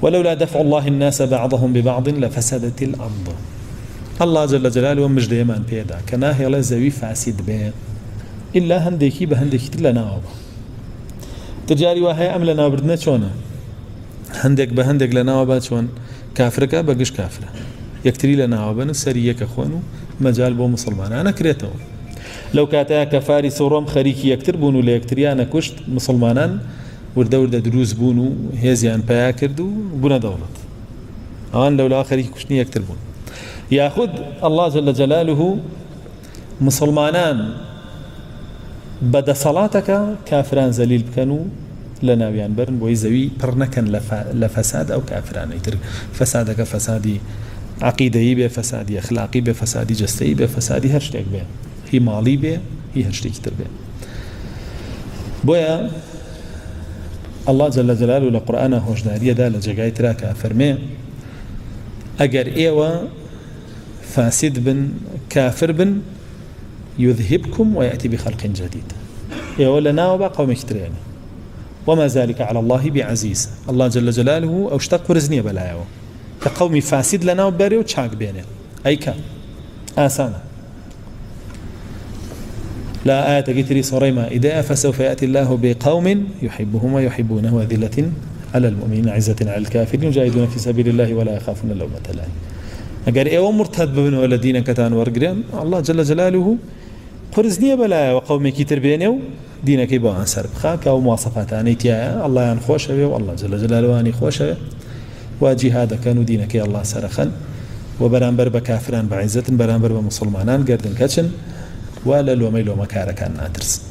ولولا دفع الله الناس بعضهم ببعض لفسدت الأرض. الله جل جلاله مش دائما بيدا كناه الله زوي فاسد به إلا هنديكي بهنديكي لنا تجاري وهي أم لنا بردنا شونا هندك بهندك لنا وبا شون كافرك بقش كافرة يكتري لنا وبا سريك أخوانو مجال بو مسلمان أنا كريته لو كاتا كفارس وروم خريكي يكتر بونو ليكتري أنا كشت مسلمانان ورده دروز بونو هزيان بايا كردو بونا دولت آن لولا خريكي كشتني يكتر بون ياخذ الله جل جلاله مسلمانان بدا صلاتك كافران زليل بكنوا لنا بيان برن ويزوي برنكن لفساد أو كافران يتر فسادك فسادي عقيدي به فسادي أخلاقي به فسادي جسدي به فسادي هرشتك به هي مالي به هي هرشتك تر به بويا الله جل جلاله لقرآن هوشدارية دا لجاقاي تراكا فرمي أجر إيوه فاسد بن كافر بن يذهبكم ويأتي بخلق جديد يقول لنا وبا قوم يكترين وما ذلك على الله بعزيز. الله جل جلاله أو اشتق ورزنية بلايو كقوم فاسد لنا وباري وشاق بينه أيكا آسانا لا آية قتري صريما إذا فسوف يأتي الله بقوم يحبهم ويحبونه وذلة على المؤمنين عزة على الكافرين يجاهدون في سبيل الله ولا يخافون لومة لائم. أجر إيوه مرتد ببن والذين كتان ورقرين الله جل جلاله قرزنية بلا وقومي كتر بينه دينك يبقى عن سرب خاك أو مواصفات عنيتيا الله يعني خوشه والله جل جلاله عني خوشه وجهاد كانوا دينك يا الله سرخا وبرانبر بكافران بعزة برانبر بمسلمانان قردن كتشن ولا لو ميلو مكارك عن ناترس.